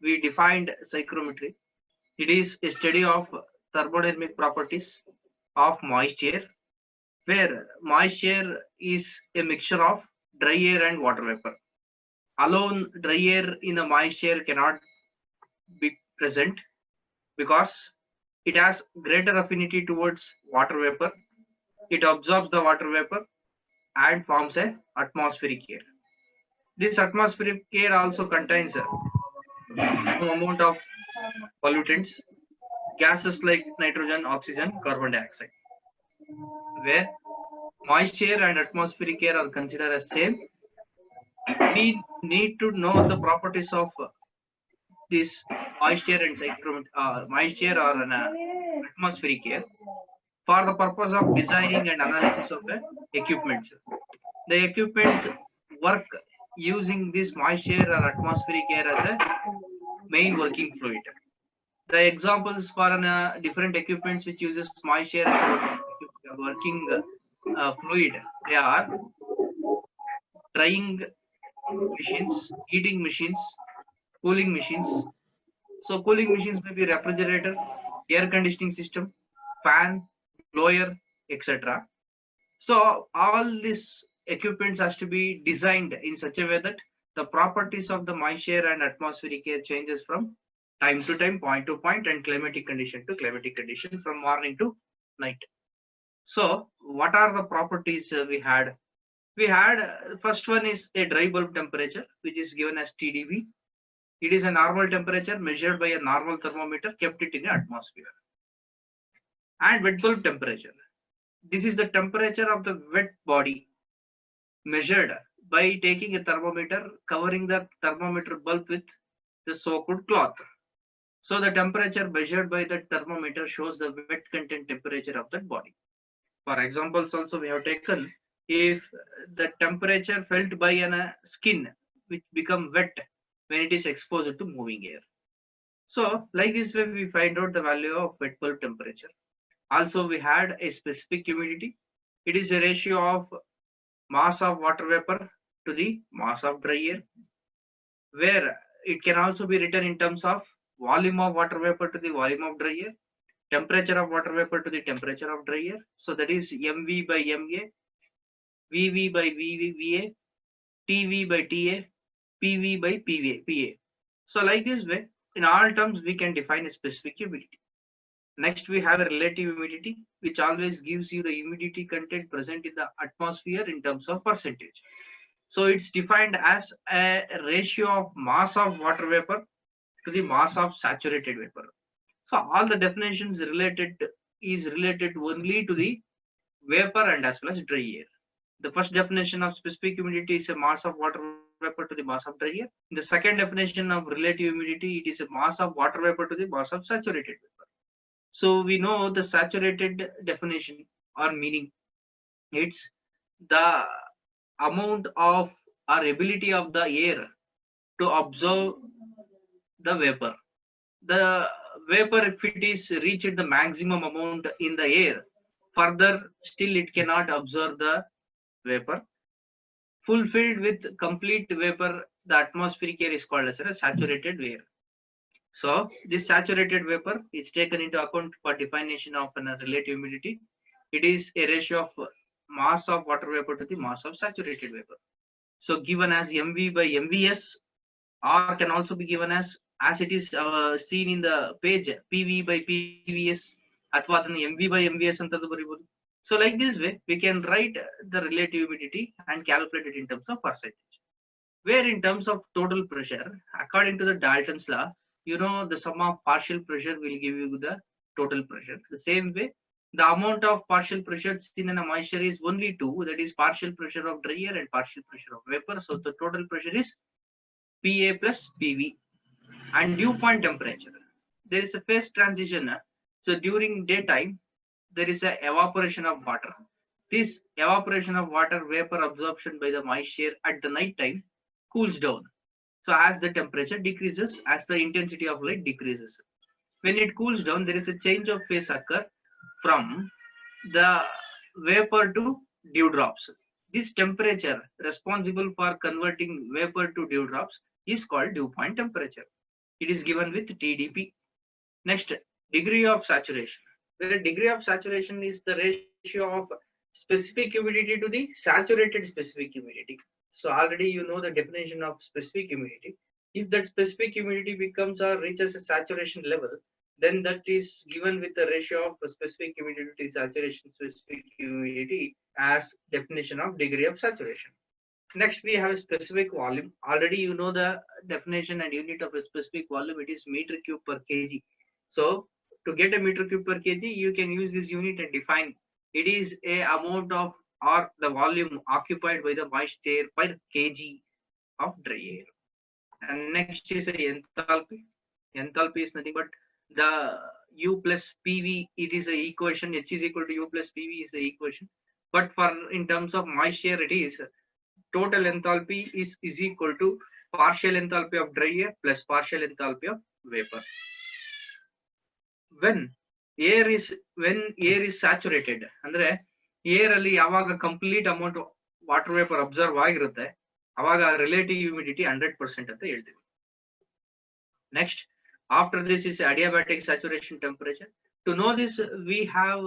we defined psychrometry. It is a study of thermodynamic properties of moisture, where moisture is a mixture of dry air and water vapor. Alone, dry air in the moisture cannot be present because it has greater affinity towards water vapor. It absorbs the water vapor and forms an atmospheric air. This atmospheric air also contains some amount of pollutants, gases like nitrogen, oxygen, carbon dioxide, where moisture and atmospheric air are considered as same. We need to know the properties of this moisture and moisture or an atmospheric air for the purpose of designing and analysis of the equipment. The equipments work using this moisture or atmospheric air as a main working fluid. The examples for different equipments which uses moisture as working fluid, they are drying machines, heating machines, cooling machines. So cooling machines may be refrigerator, air conditioning system, fan, blower, etc. So all these equipments has to be designed in such a way that the properties of the moisture and atmospheric air changes from time to time, point to point, and climatic condition to climatic condition from morning to night. So what are the properties we had? We had first one is a dry bulb temperature, which is given as TDB. It is a normal temperature measured by a normal thermometer, kept it in the atmosphere. And wet bulb temperature. This is the temperature of the wet body measured by taking a thermometer, covering the thermometer bulb with the soaked cloth. So the temperature measured by the thermometer shows the wet content temperature of that body. For examples also we have taken, if the temperature felt by a skin which become wet when it is exposed to moving air. So like this way we find out the value of wet bulb temperature. Also we had a specific humidity. It is a ratio of mass of water vapor to the mass of dry air, where it can also be written in terms of volume of water vapor to the volume of dry air, temperature of water vapor to the temperature of dry air. So that is mv by ma, vv by va, tv by ta, pv by pa. So like this way, in all terms we can define a specific humidity. Next we have a relative humidity, which always gives you the humidity content present in the atmosphere in terms of percentage. So it's defined as a ratio of mass of water vapor to the mass of saturated vapor. So all the definitions related only to the vapor and as well as dry air. The first definition of specific humidity is a mass of water vapor to the mass of dry air. In the second definition of relative humidity, it is a mass of water vapor to the mass of saturated vapor. So we know the saturated definition or meaning. It's the amount of or ability of the air to absorb the vapor. The vapor, if it is reached the maximum amount in the air, further still it cannot absorb the vapor. Fulfilled with complete vapor, the atmospheric air is called as a saturated air. So this saturated vapor is taken into account for definition of a relative humidity. It is a ratio of mass of water vapor to the mass of saturated vapor. So given as mv by mvs, or can also be given as it is seen in the page, pv by pvs, athwa mv by mvs antadu baribodu. So like this way we can write the relative humidity and calculate it in terms of percentage, where in terms of total pressure, according to the Dalton's law, you know the sum of partial pressure will give you the total pressure. The same way, the amount of partial pressure seen in a moisture is only two, that is partial pressure of dry air and partial pressure of vapor. So the total pressure is Pa plus Pv. And dew point temperature, there is a phase transition. So during daytime there is a evaporation of water. This evaporation of water vapor absorption by the moisture at the night time cools down. So as the temperature decreases, as the intensity of light decreases, when it cools down, there is a change of phase occur from the vapor to dewdrops. This temperature responsible for converting vapor to dewdrops is called dew point temperature. It is given with TDP. Next, degree of saturation. The degree of saturation is the ratio of specific humidity to the saturated specific humidity. So already you know the definition of specific humidity. If that specific humidity becomes or reaches a saturation level, then that is given with the ratio of specific humidity to saturation specific humidity as definition of degree of saturation. Next, we have a specific volume. Already you know the definition and unit of a specific volume. It is meter cube per kg. So to get a meter cube per kg, you can use this unit and define it is a amount of or the volume occupied by the moist air per kg of dry air. And next is a enthalpy. Enthalpy is nothing but the U plus PV. It is a equation. H is equal to U plus PV is the equation. But for in terms of moist air, it is total enthalpy is equal to partial enthalpy of dry air plus partial enthalpy of vapor. When air is saturated, andre air alli yavaga complete amount of water vapor observe ಆಗಿರುತ್ತೆ ಅವಾಗ relative humidity 100% ಅಂತ ಹೇಳ್ತೀವಿ. Next, after this is adiabatic saturation temperature. To know this, we have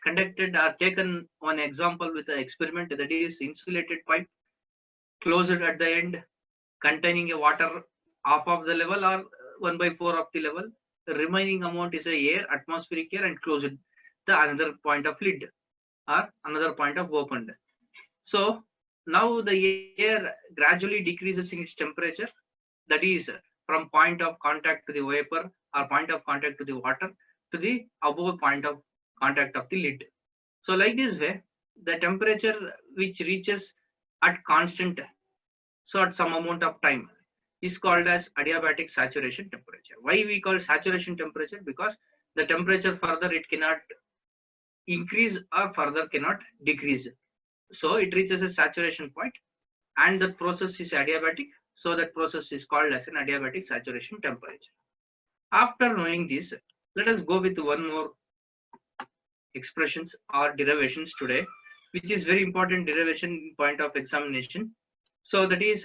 conducted or taken one example with an experiment, that is insulated pipe closed at the end containing a water half of the level or 1/4 of the level. The remaining amount is a air, atmospheric air, and closed the another point of lid or another point of opened. So now the air gradually decreases in its temperature, that is from point of contact to the vapor or point of contact to the water to the above point of contact of the lid. So like this way, the temperature which reaches at constant, so at some amount of time, is called as adiabatic saturation temperature. Why we call saturation temperature? Because the temperature further it cannot increase or further cannot decrease. So it reaches a saturation point and the process is adiabatic. So that process is called as an adiabatic saturation temperature. After knowing this, let us go with one more expressions or derivations today, which is very important derivation point of examination. So that is,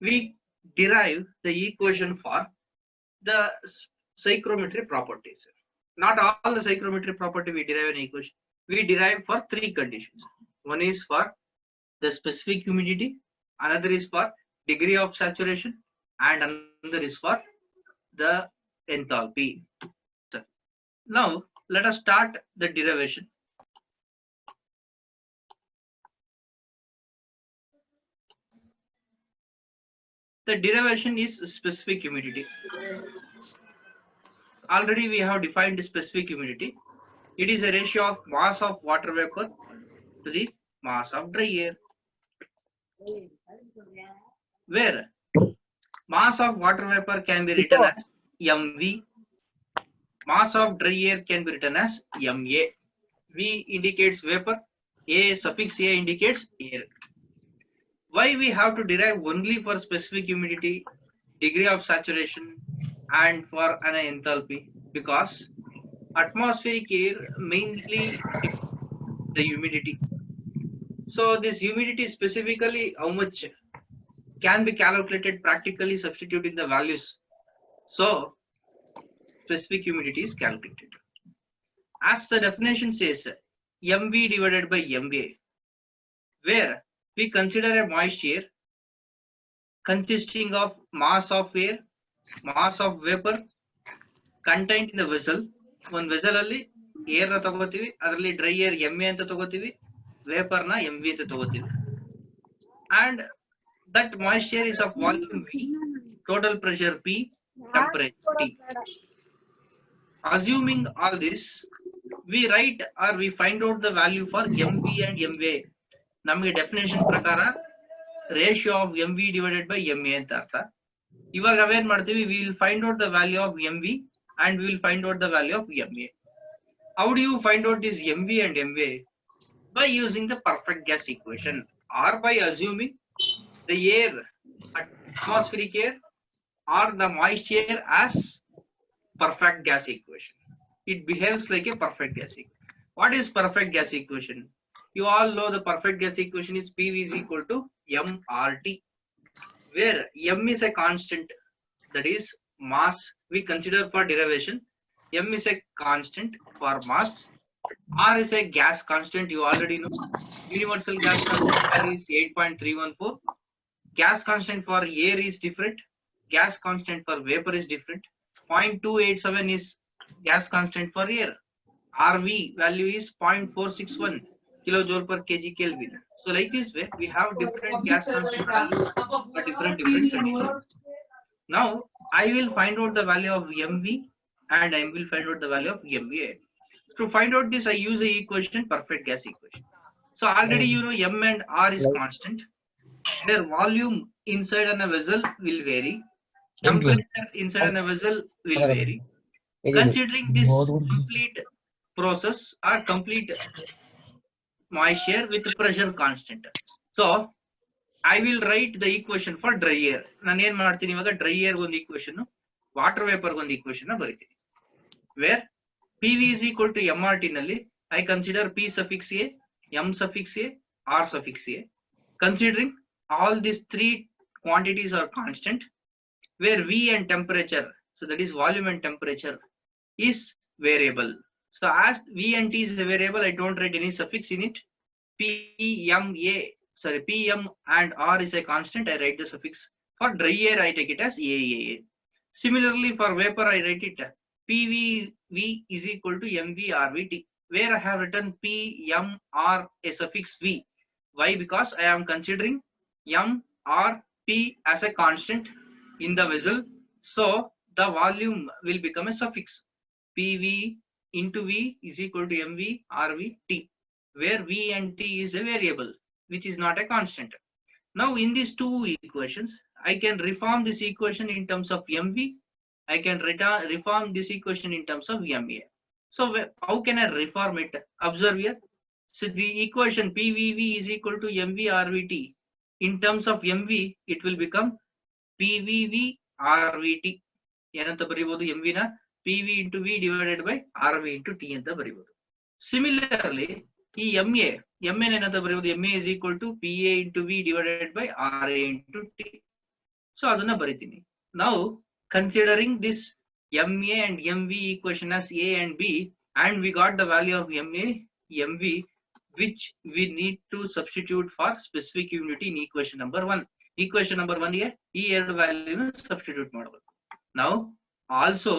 we derive the equation for the psychrometry properties. Not all the psychrometry property we derive an equation. We derive for three conditions. One is for the specific humidity, another is for degree of saturation, and another is for the enthalpy. Now let us start the derivation. The derivation is specific humidity. Already we have defined specific humidity. It is a ratio of mass of water vapor to the mass of dry air, where mass of water vapor can be written as mv, mass of dry air can be written as ma. V indicates vapor, a suffix a indicates air. Why we have to derive only for specific humidity, degree of saturation, and for an enthalpy? Because atmospheric air mainly the humidity. So this humidity specifically how much can be calculated practically substituting the values. So specific humidity is calculated. As the definition says, mv divided by ma, where we consider a moist air consisting of mass of air, mass of vapor contained in the vessel. One vessel alli air na tagotivi, adralli dry air ma anta tagotivi, vapor na mv anta tagotivi, and that moisture is of volume V, total pressure P, temperature T. Assuming all this, we write or we find out the value for mv and ma. ನಮಗೆ definition ಪ್ರಕಾರ ratio of mv divided by ma ಅಂತ ಅರ್ಥ. ಇವಾಗ ನಾವೇನ್ ಮಾಡ್ತೀವಿ, we will find out the value of mv and we will find out the value of ma. How do you find out this mv and ma? By using the perfect gas equation or by assuming the air, atmospheric air or the moist air as perfect gas equation. It behaves like a perfect gas equation. What is perfect gas equation? You all know the perfect gas equation is PV is equal to mRT, where m is a constant that is mass we consider for derivation. M is a constant for mass. R is a gas constant, you already know. Universal gas constant value is 8.314. Gas constant for air is different. Gas constant for vapor is different. 0.287 is gas constant for air. RV value is 0.461 kilojoule per kg Kelvin. So like this way, we have different gas constant values for different conditions. Now I will find out the value of MV and I will find out the value of MVA. To find out this, I use a equation, perfect gas equation. So already you know M and R is constant. Their volume inside a vessel will vary. Temperature inside a vessel will vary. Considering this complete process or complete moisture with pressure constant. So I will write the equation for dry air. ನಾನು ಏನು ಮಾಡ್ತೀನಿ ಇವಾಗ dry air ಒಂದು equation, water vapor ಒಂದು equation ಬರೀತೀನಿ. Where PV is equal to MRT ನಲ್ಲಿ I consider P suffix A, M suffix A, R suffix A. Considering all these three quantities are constant, where V and temperature, so that is volume and temperature, is variable. So as V and T is a variable, I don't write any suffix in it. PM and R is a constant, I write the suffix. For dry air, I take it as AAA. Similarly, for vapor, I write it PVV is equal to MVRVT, where I have written PMR a suffix V. Why? Because I am considering MRP as a constant in the vessel. So the volume will become a suffix. PV into V is equal to MV RV T, where V and T is a variable, which is not a constant. Now in these two equations, I can reform this equation in terms of MV. I can reform this equation in terms of MA. So how can I reform it? Observe here. So the equation PVV is equal to MV RVT. In terms of MV, it will become PVV RVT. ಏನಂತ ಬರೀಬಹುದು MV ನ PV into V divided by RV into T ಅಂತ ಬರೀಬಹುದು. Similarly, ಈ MA ಏನಂತ ಬರೀಬಹುದು? MA is equal to PA into V divided by RA into T. So ಅದನ್ನ ಬರೀತೀನಿ. Now considering this MA and MV equation as A and B, and we got the value of MA, MV, which we need to substitute for specific unity in equation number 1. Equation number 1 ಗೆ ಈ ಎರಡು value substitute ಮಾಡಬಹುದು. Now also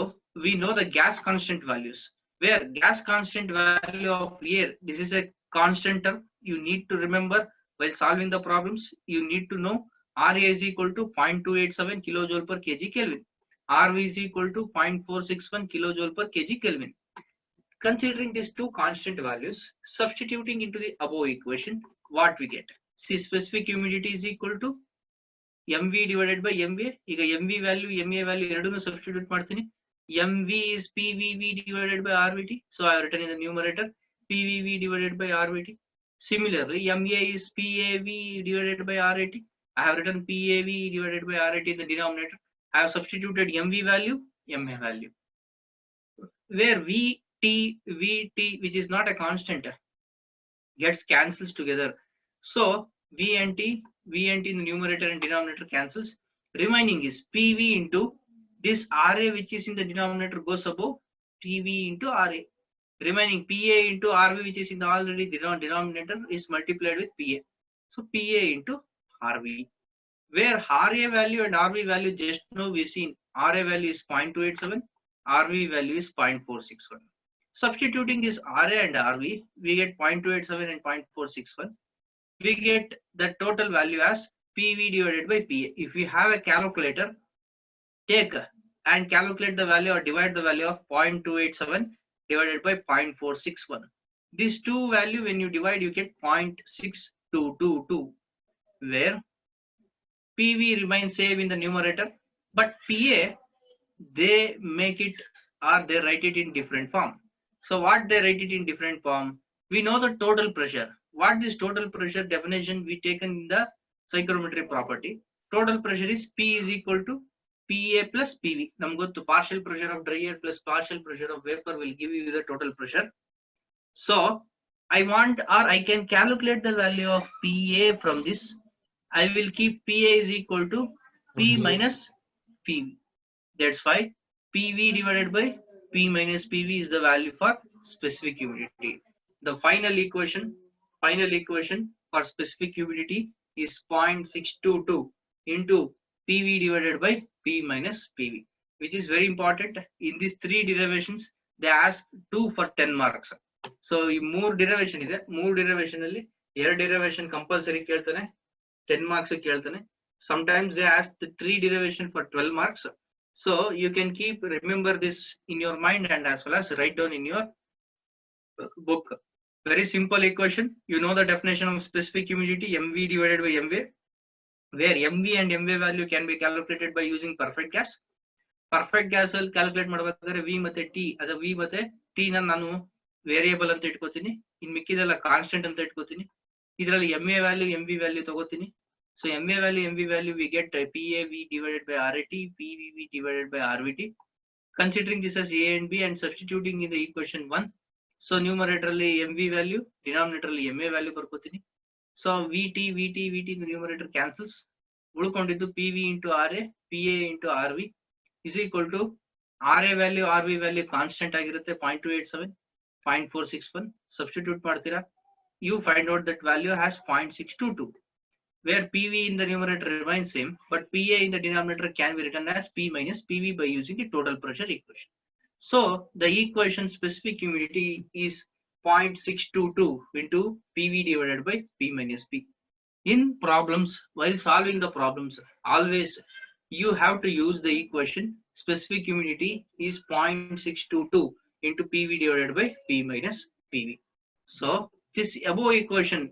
we know the gas constant values, where gas constant value of air, this is a constant term you need to remember while solving the problems. You need to know RA is equal to 0.287 kilojoule per kg Kelvin. RV is equal to 0.461 kilojoule per kg Kelvin. Considering these two constant values, substituting into the above equation, what we get? See, specific humidity is equal to MV divided by MA. ಈಗ MV value, MA value ಎರಡನ್ನು substitute ಮಾಡ್ತೀನಿ. MV is PVV divided by RVT. So I have written in the numerator PVV divided by RVT. Similarly, MA is PAV divided by RAT. I have written PAV divided by RAT in the denominator. I have substituted MV value, MA value. Where VT, which is not a constant, gets cancels together. So V and T in the numerator and denominator cancels. Remaining is PV into this RA, which is in the denominator, goes above PV into RA. Remaining PA into RV, which is in the already denominator, is multiplied with PA. So PA into RV. Where RA value and RV value, just now we seen RA value is 0.287, RV value is 0.461. Substituting this RA and RV, we get 0.287 and 0.461. We get the total value as PV divided by PA. If we have a calculator, take and calculate the value or divide the value of 0.287 divided by 0.461. These two value, when you divide, you get 0.6222, where PV remains same in the numerator, but PA, they make it or they write it in different form. So what they write it in different form? We know the total pressure. What this total pressure definition we taken in the psychrometry property? Total pressure is P is equal to PA plus PV. Namgottu partial pressure of dry air plus partial pressure of vapor will give you the total pressure. So I want, or I can calculate the value of PA from this. I will keep PA is equal to P minus PV. That's why PV divided by P minus PV is the value for specific humidity. The final equation for specific humidity is 0.622 into PV divided by P minus PV, which is very important. In these three derivations, they ask 2 for 10 marks. So ಈ ಮೂರು derivation ಇದೆ, ಮೂರು derivation ಅಲ್ಲಿ ಎರಡು derivation compulsory ಕೇಳ್ತಾನೆ, 10 marks ಕೇಳ್ತಾನೆ. Sometimes they ask the 3 derivation for 12 marks. So you can remember this in your mind and as well as write down in your book. Very simple equation. You know the definition of specific humidity, MV divided by MV, where MV and MV value can be calculated by using perfect gas. Perfect gas ಅಲ್ಲಿ calculate ಮಾಡಬೇಕಾದ್ರೆ V ಮತ್ತೆ T, ಅದ V ಮತ್ತೆ T ನ ನಾನು variable ಅಂತ ಇಟ್ಕೋತೀನಿ, ಇನ್ ಮಿಕ್ಕಿದೆಲ್ಲ constant ಅಂತ ಇಟ್ಕೋತೀನಿ. ಇದರಲ್ಲಿ MA ವ್ಯಾಲ್ಯೂ MV ವ್ಯಾಲ್ಯೂ ತಗೋತೀನಿ. So MA value, MV value, we get PAV divided by RAT, PVV divided by RVT. Considering this as A and B and substituting in the equation 1. So numerator MV value, denominator MA value ಬರ್ಕೋತೀನಿ. So VT in the numerator cancels. ಉಳ್ಕೊಂಡಿದ್ದು PV into RA, PA into RV is equal to RA value, RV value constant ಆಗಿರುತ್ತೆ 0.287, 0.461. Substitute ಮಾಡ್ತೀರಾ. You find out that value has 0.622. Where PV in the numerator remains same, but PA in the denominator can be written as P minus PV by using the total pressure equation. So the equation specific humidity is 0.622 into PV divided by P minus P. In problems, while solving the problems, always you have to use the equation specific humidity is 0.622 into PV divided by P minus PV. So this above equation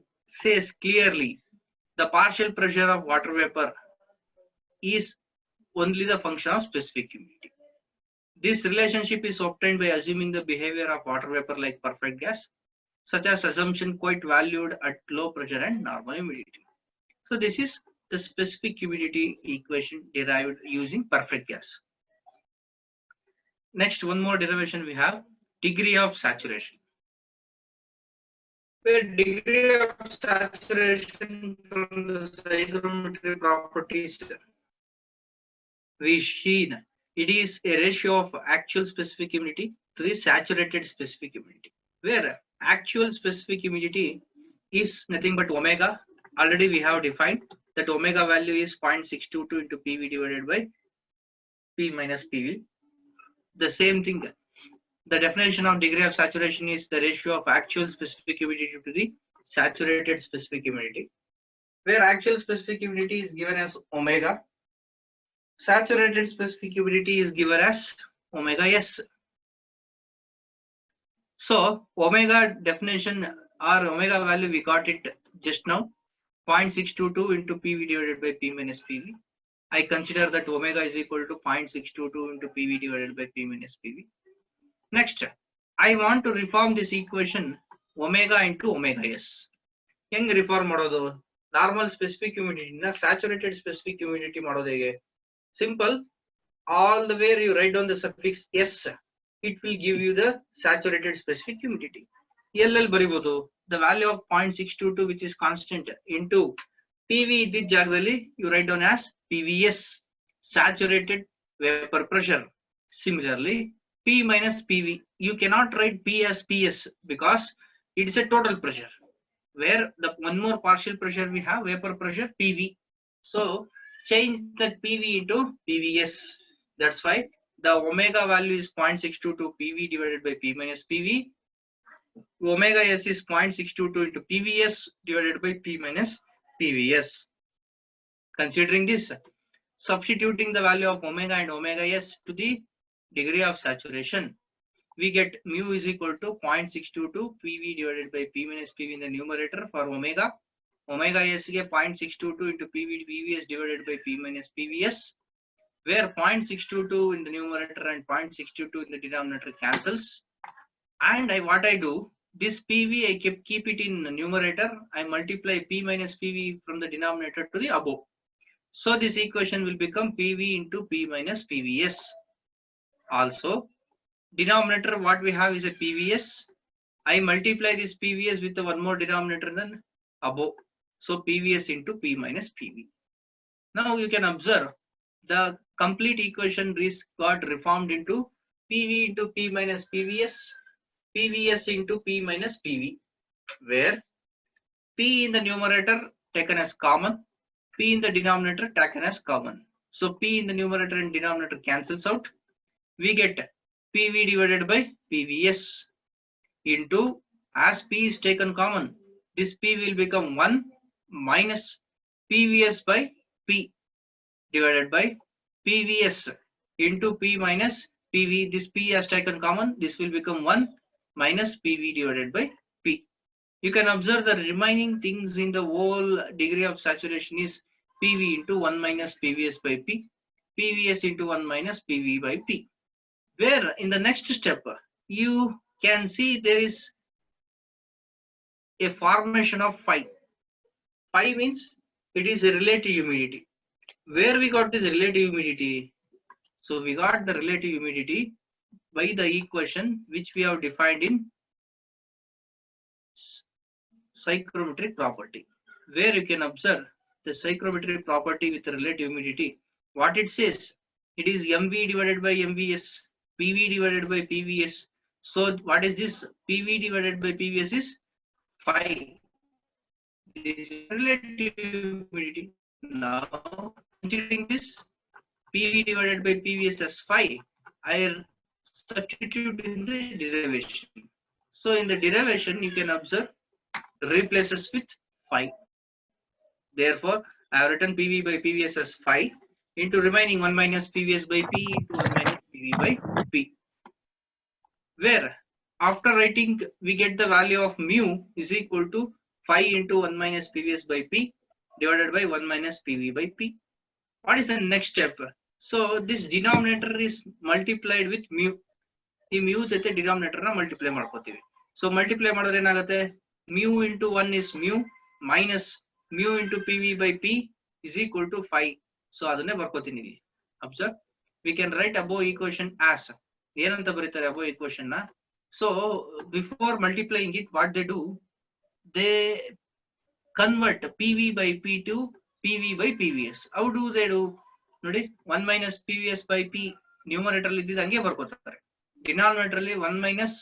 says clearly the partial pressure of water vapor is only the function of specific humidity. This relationship is obtained by assuming the behavior of water vapor like perfect gas, such as assumption quite valued at low pressure and normal humidity. So this is the specific humidity equation derived using perfect gas. Next, one more derivation we have, degree of saturation. Where degree of saturation from the hygrometry properties we've seen, it is a ratio of actual specific humidity to the saturated specific humidity, where actual specific humidity is nothing but omega. Already we have defined that omega value is 0.622 into PV divided by P minus PV. The same thing. The definition of degree of saturation is the ratio of actual specific humidity to the saturated specific humidity, where actual specific humidity is given as omega, saturated specific humidity is given as omega S. So omega definition or omega value we got it just now, 0.622 into PV divided by P minus PV. I consider that omega is equal to 0.622 into PV divided by P minus PV. Next, I want to reform this equation omega into omega S. Heng reform ಮಾಡೋದು? Normal specific humidity na saturated specific humidity ಮಾಡೋದು ಹೇಗೆ? Simple. All the way you write down the suffix S, it will give you the saturated specific humidity. ಎಲ್ಲೆಲ್ಲಿ ಬರಿಬಹುದು? The value of 0.622 which is constant into PV ಇದ್ದಿದ್ದ ಜಾಗದಲ್ಲಿ you write down as PVS, saturated vapor pressure. Similarly, P minus PV, you cannot write P as PS because it is a total pressure, where the one more partial pressure we have, vapor pressure PV. So change that PV into PVS. That's why the omega value is 0.622 PV divided by P minus PV. Omega S is 0.622 into PVS divided by P minus PVS. Considering this, substituting the value of omega and omega S to the degree of saturation, we get mu is equal to 0.622 PV divided by P minus PV in the numerator for omega. Omega S is 0.622 into PVS divided by P minus PVS, where 0.622 in the numerator and 0.622 in the denominator cancels. And what I do, this PV I keep it in the numerator. I multiply P minus PV from the denominator to the above. So this equation will become PV into P minus PVS. Also, denominator what we have is a PVS. I multiply this PVS with the one more denominator than above. So PVS into P minus PV. Now you can observe the complete equation is got reformed into PV into P minus PVS, PVS into P minus PV, where P in the numerator taken as common, P in the denominator taken as common. So P in the numerator and denominator cancels out. We get PV divided by PVS into, as P is taken common, this P will become 1 minus PVS by P divided by PVS into P minus PV. This P has taken common, this will become 1 minus PV divided by P. You can observe the remaining things in the whole degree of saturation is PV into 1 minus PVS by P, PVS into 1 minus PV by P. Where in the next step, you can see there is a formation of phi. Phi means it is a relative humidity. Where we got this relative humidity? So we got the relative humidity by the equation which we have defined in psychrometric property, where you can observe the psychrometric property with the relative humidity. What it says, it is MV divided by MVS, PV divided by PVS. So what is this? PV divided by PVS is phi. This is relative humidity. Now considering this PV divided by PVS as phi, I substitute in the derivation. So in the derivation you can observe replaces with phi. Therefore, I have written PV by PVS as phi into remaining 1 minus PVS by P into 1 minus PV by P. Where after writing we get the value of mu is equal to phi into 1 minus PVS by P divided by 1 minus PV by P. What is the next step? So this denominator is multiplied with mu. ಈ mu ಜೊತೆ denominator ನ multiply ಮಾಡ್ಕೋತೀವಿ. So multiply ಮಾಡಿದ್ರೆ ಏನಾಗುತ್ತೆ? Mu into 1 is mu minus mu into PV by P is equal to phi. So ಅದನ್ನೇ ಬರ್ಕೋತೀನಿ ಇಲ್ಲಿ. Observe. We can write above equation as. ಏನಂತ ಬರೀತಾರೆ above equation ನ? So before multiplying it, what they do? They convert PV by P to PV by PVS. How do they do? ನೋಡಿ 1 minus PVS by P numerator ಅಲ್ಲಿ ಇದ್ದಿದ್ದು ಹಂಗೆ ಬರ್ಕೋತಾರೆ. Denominator ಅಲ್ಲಿ 1 minus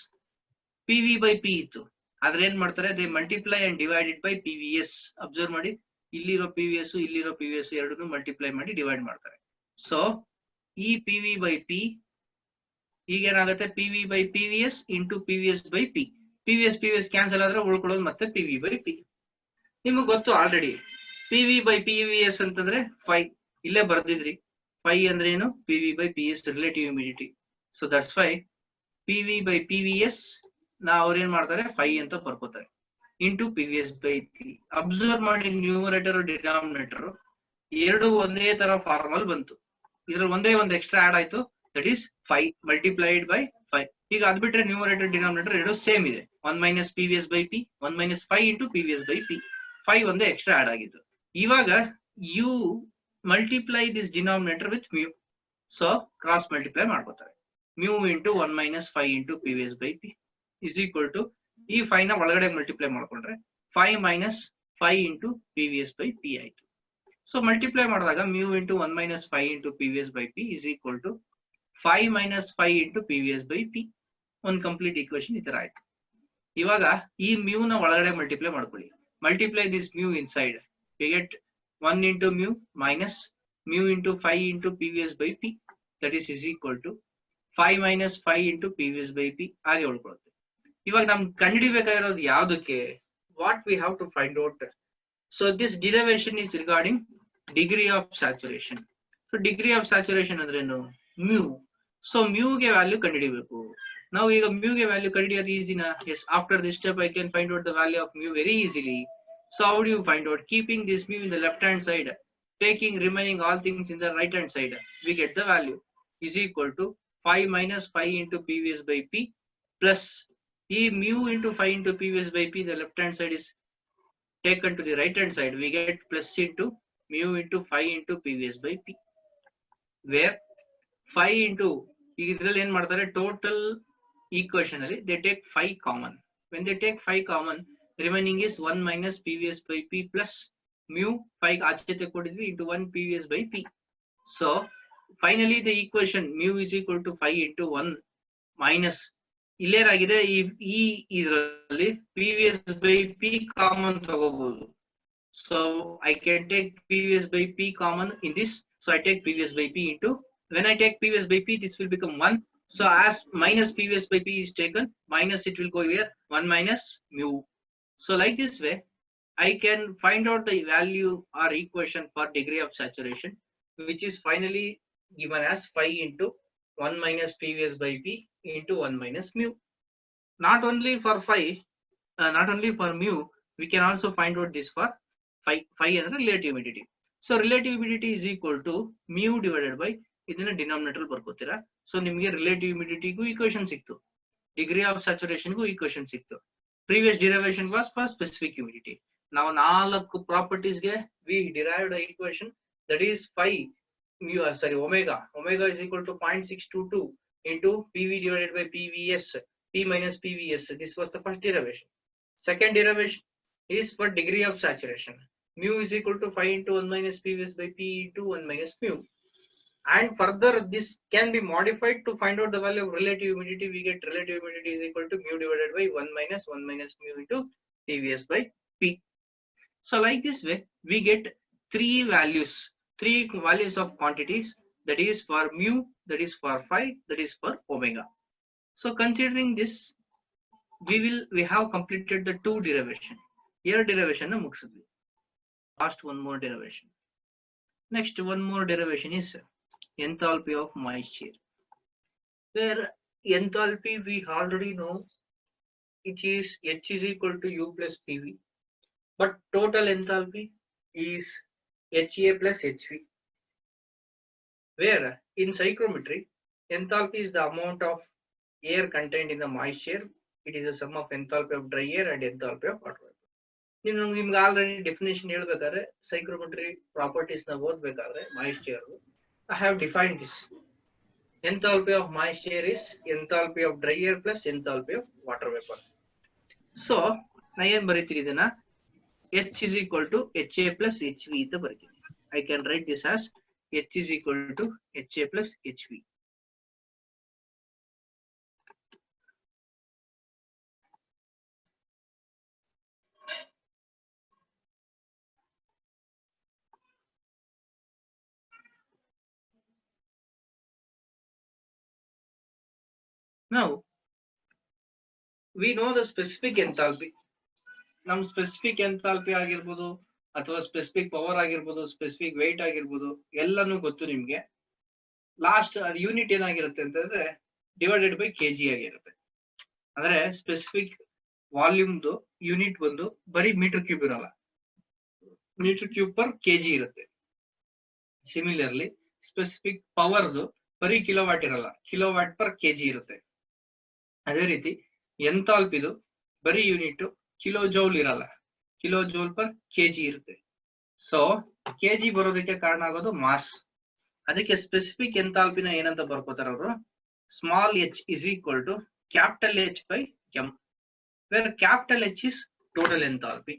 PV by P ಇತ್ತು. ಆದ್ರೆ ಏನ್ ಮಾಡ್ತಾರೆ? They multiply and divide it by PVS. Observe ಮಾಡಿ, ಇಲ್ಲಿರೋ PVS ಇಲ್ಲಿರೋ PVS ಎರಡನ್ನು multiply ಮಾಡಿ divide ಮಾಡ್ತಾರೆ. So ಈ PV by P ಈಗ ಏನಾಗುತ್ತೆ? PV by PVS into PVS by P. PVS cancel ಆದ್ರೆ ಉಳ್ಕೊಳ್ಳೋದು ಮತ್ತೆ PV by P. ನಿಮಗೆ ಗೊತ್ತು ಆಲ್ರೆಡಿ PV by PVS ಅಂತಂದ್ರೆ phi. ಇಲ್ಲೇ ಬರ್ದಿದ್ರಿ phi ಅಂದ್ರೆ ಏನು? PV by PS relative humidity. So that's why PV by PVS ನಾ ಅವ್ರು ಏನ್ ಮಾಡ್ತಾರೆ phi ಅಂತ ಬರ್ಕೋತಾರೆ into PVS by P. Observe ಮಾಡಿ, ನ್ಯೂಮರೇಟರ್ ಡಿನಾಮಿನೇಟರ್ ಎರಡು ಒಂದೇ ತರ ಫಾರ್ಮಲ್ ಬಂತು. ಇದ್ರಲ್ಲಿ ಒಂದೇ ಒಂದು ಎಕ್ಸ್ಟ್ರಾ ಆಡ್ ಆಯ್ತು, that is phi multiplied by phi. ಈಗ ಅದ್ ಬಿಟ್ರೆ ನ್ಯೂಮರೇಟರ್ ಡಿನಾಮಿನೇಟರ್ ಎರಡು ಸೇಮ್ ಇದೆ. 1 minus PVS by P, 1 minus phi into PVS by P. phi ಒಂದೇ ಎಕ್ಸ್ಟ್ರಾ ಆಡ್ ಆಗಿತ್ತು. ಇವಾಗ you multiply this denominator with mu. So cross multiply ಮಾಡ್ಕೋತಾರೆ. mu into 1 minus phi into PVS by P is equal to ಈ phi ನ ಒಳಗಡೆ multiply ಮಾಡ್ಕೊಂಡ್ರೆ phi minus phi into PVS by P ಆಯ್ತು. So multiply ಮಾಡಿದಾಗ mu into 1 minus phi into PVS by P is equal to phi minus phi into PVS by P. ಒಂದು complete equation ಈ ತರ ಆಯ್ತು. ಇವಾಗ ಈ mu ನ ಒಳಗಡೆ ಮಲ್ಟಿಪ್ಲೈ ಮಾಡ್ಕೊಳ್ಳಿ. Multiply this mu inside. You get 1 into mu minus mu into phi into PVS by P, that is equal to phi minus phi into PVS by P ಹಾಗೆ ಉಳ್ಕೊಳ್ಳುತ್ತೆ. ಇವಾಗ ನಮ್ಗೆ ಕಂಡುಹಿಡಿಬೇಕಾಗಿರೋದು ಯಾವುದಕ್ಕೆ? What we have to find out. So this derivation is regarding degree of saturation. So degree of saturation ಅಂದ್ರೇನು? mu. So mu ಗೆ value ಕಂಡುಹಿಡಿಬೇಕು. ನಾವು ಈಗ mu ಗೆ value ಕಂಡುಹಿಡಿಯೋದು ಈಸಿನಾ? Yes, after this step I can find out the value of mu very easily. So how do you find out? Keeping this mu in the left hand side, taking remaining all things in the right hand side, we get the value is equal to phi minus phi into PVS by P plus e mu into phi into PVS by P. The left hand side is taken to the right hand side. We get plus into mu into phi into PVS by P, where phi into idರಲ್ಲಿ ಏನ್ ಮಾಡ್ತಾರೆ? Total equation ಅಲ್ಲಿ they take phi common. When they take phi common, remaining is 1 minus PVS by P plus mu phi ಆಚೆ ತೆಕ್ಕೊಂಡಿದ್ವಿ into 1 PVS by P. So finally the equation mu is equal to 5 into 1 minus ಇಲ್ಲೇನಾಗಿದೆ ಈ ಇದರಲ್ಲಿ PVS by P common ತಗೋಬಹುದು. So I can take PVS by P common in this. So I take PVS by P into, when I take PVS by P, this will become 1. So as minus PVS by P is taken, minus it will go here, 1 minus mu. So like this way, I can find out the value or equation for degree of saturation, which is finally given as 5 into 1 minus PVS by P into 1 minus mu. Not only for 5, not only for mu, we can also find out this for phi and relative humidity. So relative humidity is equal to mu divided by ಇದನ್ನ denominator ಬರ್ಕೋತೀರಾ. So ನಿಮಗೆ relative humidity ಗೂ equation ಸಿಕ್ತು, degree of saturation ಗೂ equation ಸಿಕ್ತು. Previous derivation was for specific humidity. Now ನಾಲ್ಕು properties ಗೆ we derived the equation, that is phi mu, omega is equal to 0.622 into PV divided by PVS, P minus PVS. This was the first derivation. Second derivation is for degree of saturation. Mu is equal to 5 into 1 minus PVS by P into 1 minus mu. And further this can be modified to find out the value of relative humidity. We get relative humidity is equal to mu divided by 1 minus mu into PVS by P. So like this way, we get three values of quantities, that is for mu, that is for phi, that is for omega. So considering this, we have completed the two derivation. Here derivation na ಮುಗಿಸಿದ್ವಿ. Last one more derivation. Next one more derivation is enthalpy of moisture, where enthalpy we already know, it is H is equal to U plus PV, but total enthalpy is HA plus HV, where in psychrometry enthalpy is the amount of air contained in the moisture. It is a sum of enthalpy of dry air and enthalpy of water. ನಿಮ್ಗೆ already definition ಹೇಳ್ಬೇಕಾದ್ರೆ ಸೈಕ್ರೋಮೆಟ್ರಿ properties ನ ಓದ್ಬೇಕಾದ್ರೆ moisture, I have defined this. Enthalpy of moisture is enthalpy of dry air plus enthalpy of water vapor. So ನಾ ಏನ್ ಬರೀತೀನಿ ಇದನ್ನ, H is equal to HA plus HV ಅಂತ ಬರೀತೀನಿ. I can write this as H is equal to HA plus HV. Now we know the specific enthalpy. ನಮ್ಮ specific enthalpy ಆಗಿರ್ಬೋದು ಅಥವಾ specific power ಆಗಿರ್ಬೋದು, ಸ್ಪೆಸಿಫಿಕ್ ವೆಯ್ಟ್ ಆಗಿರ್ಬೋದು, ಎಲ್ಲಾನು ಗೊತ್ತು ನಿಮ್ಗೆ. ಲಾಸ್ಟ್ ಯೂನಿಟ್ ಏನಾಗಿರುತ್ತೆ ಅಂತಂದ್ರೆ ಡಿವೈಡೆಡ್ ಬೈ ಕೆಜಿ ಆಗಿರುತ್ತೆ. ಅಂದ್ರೆ ಸ್ಪೆಸಿಫಿಕ್ ವಾಲ್ಯೂಮ್ದು ಯೂನಿಟ್ ಬಂದು ಬರೀ ಮೀಟರ್ ಕ್ಯೂಬ್ ಇರಲ್ಲ, ಮೀಟರ್ ಕ್ಯೂಬ್ ಪರ್ ಕೆಜಿ ಇರುತ್ತೆ. ಸಿಮಿಲರ್ಲಿ ಸ್ಪೆಸಿಫಿಕ್ ಪವರ್ದು ಬರೀ ಕಿಲೋವ್ಯಾಟ್ ಇರಲ್ಲ, ಕಿಲೋವ್ಯಾಟ್ ಪರ್ ಕೆಜಿ ಇರುತ್ತೆ. ಅದೇ ರೀತಿ ಎಂಥಾಲ್ಪಿದು ಬರೀ ಯೂನಿಟ್ ಕಿಲೋ ಜೌಲ್ ಇರಲ್ಲ, ಕಿಲೋ ಜೌಲ್ ಪರ್ ಕೆಜಿ ಇರುತ್ತೆ. ಸೊ ಕೆಜಿ ಬರೋದಕ್ಕೆ ಕಾರಣ ಆಗೋದು ಮಾಸ್. ಅದಕ್ಕೆ ಸ್ಪೆಸಿಫಿಕ್ ಎಂಥಾಲ್ಪಿನ ಏನಂತ ಬರ್ಕೋತಾರ ಅವರು, small H is equal to capital H by M, where capital H is total enthalpy.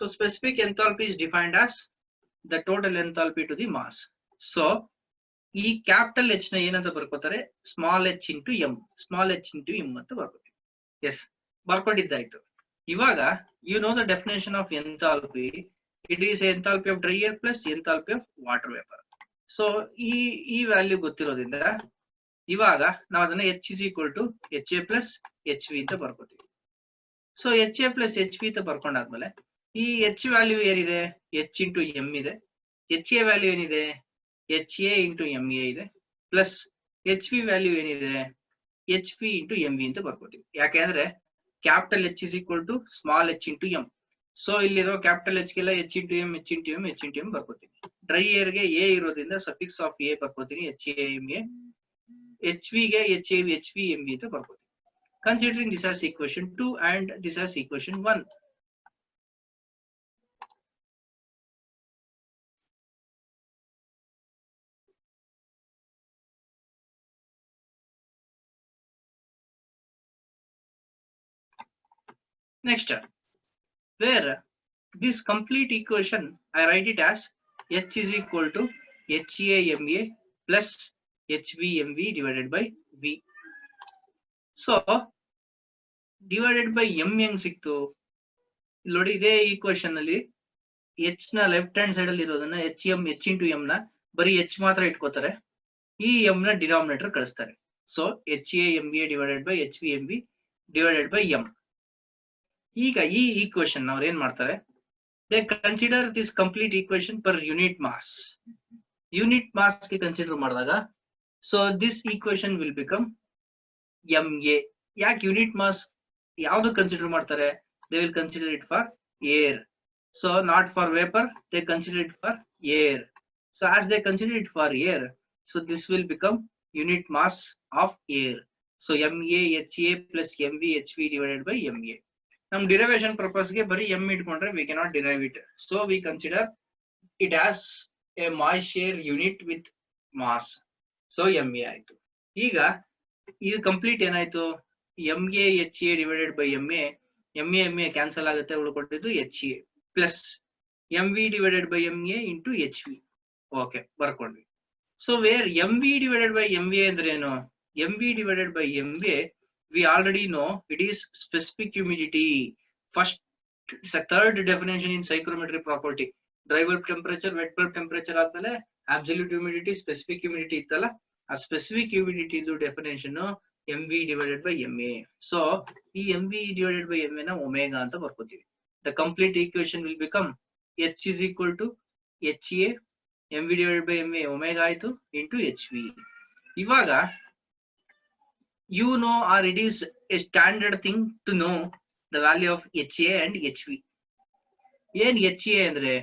So specific enthalpy is defined as the total enthalpy to the mass. So ಈ capital H ನ ಏನಂತ ಬರ್ಕೋತಾರೆ, small H into M, small H into M ಅಂತ ಬರ್ಕೋತೀವಿ. Yes, ಬರ್ಕೊಂಡಿದ್ದಾಯ್ತು. ಇವಾಗ you know the definition of enthalpy. It is enthalpy of dry air plus enthalpy of water vapour. So ಈ value ಗೊತ್ತಿರೋದ್ರಿಂದ ಇವಾಗ ನಾವು ಅದನ್ನ H is equal to H A plus H V ಅಂತ ಬರ್ಕೋತೀವಿ. So H A plus H V ಅಂತ ಬರ್ಕೊಂಡಾದ್ಮೇಲೆ ಈ ಎಚ್ ವ್ಯಾಲ್ಯೂ ಏನಿದೆ, ಎಚ್ ಇಂಟು ಎಂ ಇದೆ. ಎಚ್ ಎ ವ್ಯಾಲ್ಯೂ ಏನಿದೆ, H A into M A ಇದೆ, ಪ್ಲಸ್ ಎಚ್ ವಿ ವ್ಯಾಲ್ಯೂ ಏನಿದೆ, H P into M V ಅಂತ ಬರ್ಕೋತೀವಿ. ಯಾಕೆಂದ್ರೆ capital H is equal to small H into M. So ಇಲ್ಲಿರೋ capital H ಗೆಲ್ಲ H into M, H into M, H into M ಬರ್ಕೋತೀನಿ. Dry air ಗೆ A ಇರೋದ್ರಿಂದ suffix of A ಬರ್ಕೋತೀನಿ, H A M A. H V ಗೆ H A V, H V M V ಅಂತ ಬರ್ಕೋತೀನಿ. Considering this as equation 2 and this as equation 1. Next, where this complete equation I write it as H is equal to HAMA plus HVMV divided by V. So divided by M ಹೆಂಗ್ ಸಿಕ್ತು ನೋಡಿ, ಇದೇ equation ಅಲ್ಲಿ H ನ left hand side ಅಲ್ಲಿ ಇರೋದನ್ನ H into M ನ ಬರೀ H ಮಾತ್ರ ಇಟ್ಕೋತಾರೆ, ಈ M ನ ಡಿನಾಮಿನೇಟರ್ ಕಳಿಸ್ತಾರೆ. So HAMA divided by HVMV divided by M. ಈಗ ಈ ಈಕ್ವೇಶನ್ ಅವ್ರು ಏನ್ ಮಾಡ್ತಾರೆ, they consider this complete equation per unit mass. Unit mass ಗೆ ಕನ್ಸಿಡರ್ ಮಾಡಿದಾಗ, so this equation will become MA. ಯಾಕೆ ಯೂನಿಟ್ ಮಾಸ್ ಯಾವ್ದು ಕನ್ಸಿಡರ್ ಮಾಡ್ತಾರೆ? They will consider it for air. So not for vapor, they consider it for air. So as they consider it for air, so this will become unit mass of air. So MA HA plus MV HV divided by MA. Nam derivation purpose ge bari M itkonಡ್ರೆ we cannot derive it. So we consider it as a moisture unit with mass. So MA ಆಯ್ತು. ಈಗ ಇದು complete ಏನಾಯ್ತು, MA HA divided by MA, MA cancel ಆಗುತ್ತೆ, ಉಳ್ಕೊಟ್ಟಿದ್ದು HA plus MV divided by MA into HV. Okay, ಬರ್ಕೊಂಡ್ವಿ. So where MV divided by MA ಅಂದ್ರೆ ಏನು? MV divided by MA, we already know it is specific humidity. First, it's a third definition in psychrometric property. Dry bulb temperature, wet bulb temperature ಆದ್ಮೇಲೆ absolute humidity, specific humidity ಇತ್ತಲ್ಲ, ಆ specific humidity ಇದು definition MV divided by MA. So ಈ MV divided by MA ನ omega ಅಂತ ಬರ್ಕೋತೀವಿ. The complete equation will become H is equal to HA MV divided by MA omega ಆಯ್ತು into HV. ಇವಾಗ you know, or it is a standard thing to know the value of HA and HV. ಏನ್ HA ಅಂದ್ರೆ?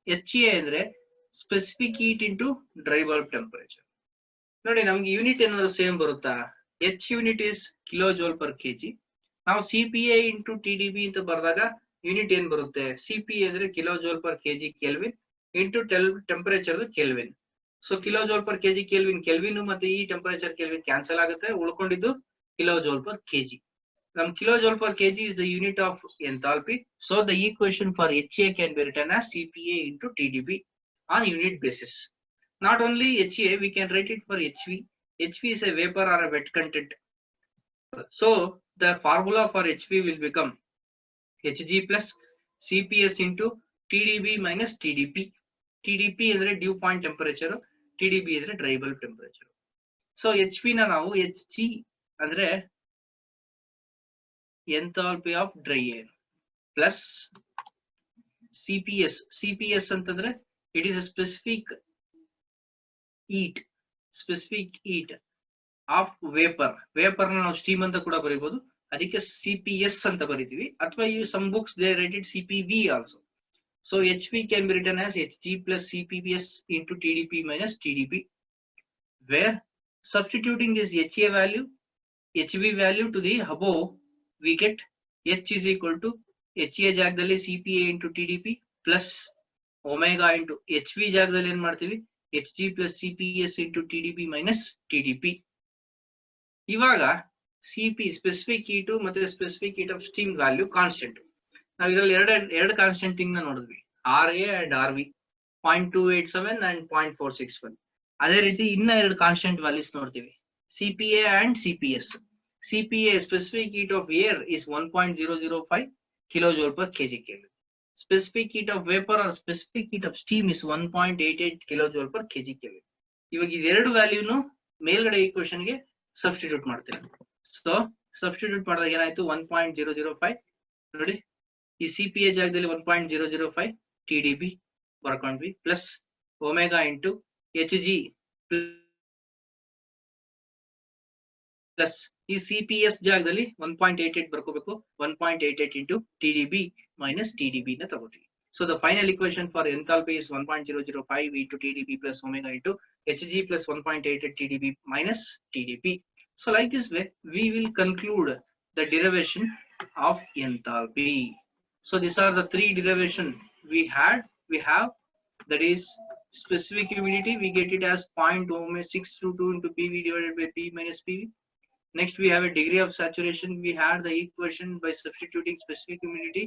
HA ಅಂದ್ರೆ specific heat into dry bulb temperature. ನೋಡಿ, ನಮ್ಗೆ unit ಏನಾದ್ರು same ಬರುತ್ತಾ? H unit is kilojoule per kg. ನಾವು CPA into TDB ಅಂತ ಬರೆದಾಗ ಯೂನಿಟ್ ಏನ್ ಬರುತ್ತೆ? CPA ಅಂದ್ರೆ kilojoule per kg Kelvin into temperature Kelvin. ಸೊ kilojoule per KG Kelvin, Kelvin ಮತ್ತೆ ಈ ಟೆಂಪರೇಚರ್ ಕೆಲ್ವಿನ್ ಕ್ಯಾನ್ಸಲ್ ಆಗುತ್ತೆ, ಉಳ್ಕೊಂಡಿದ್ದು ಕಿಲೋಜೌಲ್ ಪರ್ ಕೆಜಿ. ನಮ್ kilojoule per KG is the unit of enthalpy. So the equation for HA can be written as CPA into TDB on unit basis. Not only HA, we can write it for HV. HV is a vapor or a wet content. So the formula for HV will become Hg plus CPS into TDB minus TDP. TDP ಅಂದ್ರೆ dew point temperature, TDB ಅಂದ್ರೆ dry bulb temperature. So HV ನ ನಾವು Hg ಅಂದ್ರೆ enthalpy of dry air plus CPS ಅಂತಂದ್ರೆ it is a specific heat of vapour. Vapour ನಾವು steam ಅಂತ ಕೂಡ ಬರೀಬಹುದು, ಅದಕ್ಕೆ CPS ಅಂತ ಬರೀತೀವಿ, ಅಥವಾ ಈ some books they write it CPV also. So HV can be written as Hg plus CPS into TDP minus TDP, where substituting this HA value, HV value to the above, we get H is equal to HA ಜಾಗದಲ್ಲಿ CPA into TDP plus omega into HV ಜಾಗದಲ್ಲಿ ಏನ್ ಮಾಡ್ತೀವಿ, Hg plus CPS into TDP minus TDP. ಇವಾಗ CP specific heat ಮತ್ತೆ specific heat of steam value constant. ನಾವು ಇದರಲ್ಲಿ ಎರಡು constant thing ನ ನೋಡಿದ್ವಿ, RA ಅಂಡ್ RV 0.287 and 0.461. ಅದೇ ರೀತಿ ಇನ್ನ ಎರಡು ಕಾನ್ಸ್ಟೆಂಟ್ ವ್ಯಾಲ್ಯೂಸ್ ನೋಡ್ತೀವಿ, CPA and CPS. CPA specific heat of air is 1.005 kilojoule per kg Kelvin. Specific heat of vapor or specific heat of steam is 1.88 kilojoule per kg Kelvin. ಇವಾಗ ಇದೆರಡು ವ್ಯಾಲ್ಯೂನು ಮೇಲ್ಗಡೆ equation ಗೆ substitute ಮಾಡ್ತೀವಿ. So substitute ಮಾಡಿದಾಗ ಏನಾಯ್ತು, 1.005 ನೋಡಿ, ಈ CPA ಜಾಗದಲ್ಲಿ 1.005 TDB ಬರ್ಕೊಂಡ್ವಿ plus omega into Hg plus ಈ CPS ಜಾಗದಲ್ಲಿ 1.88 ಬರ್ಕೋಬೇಕು, 1.88 ಇಂಟು TDB ಮೈನಸ್ TDB ನ ತಗೋತೀವಿ. So the final equation for enthalpy is 1.005 into TDB plus omega into Hg plus 1.88 TDB minus TDP. So like this way we will conclude the derivation of enthalpy. So these are the three derivation we have, that is specific humidity, we get it as 0.622 into PV divided by P minus PV. Next we have a degree of saturation, we had the equation by substituting specific humidity,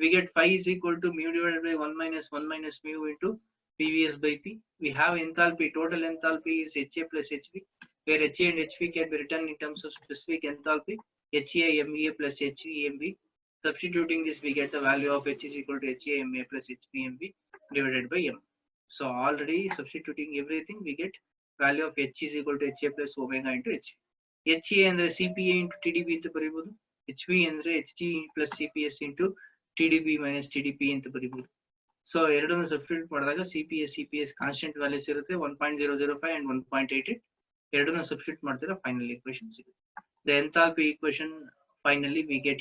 we get phi is equal to mu divided by 1 minus mu into P PVS by P. We have enthalpy, total enthalpy is HA plus HV, where HA and HV can be written in terms of specific enthalpy, HA MEA plus HV MV. Substituting this, we get the value of H is equal to HA MEA plus HV MV divided by M. So already substituting everything, we get value of H is equal to HA plus omega into H. HA ಅಂದ್ರೆ CPA into TDP ಅಂತ ಬರೀಬಹುದು. HV ಅಂದ್ರೆ HG plus CPS into TDP minus TDP ಅಂತ ಬರೀಬಹುದು. So ಎರಡನ್ನು substitute ಮಾಡಿದಾಗ CPS constant values ಇರುತ್ತೆ 1.005 and 1.88. ಎರಡನ್ನು substitute ಮಾಡ್ತೀರಾ final equation ಸಿಗುತ್ತೆ. The enthalpy equation finally we get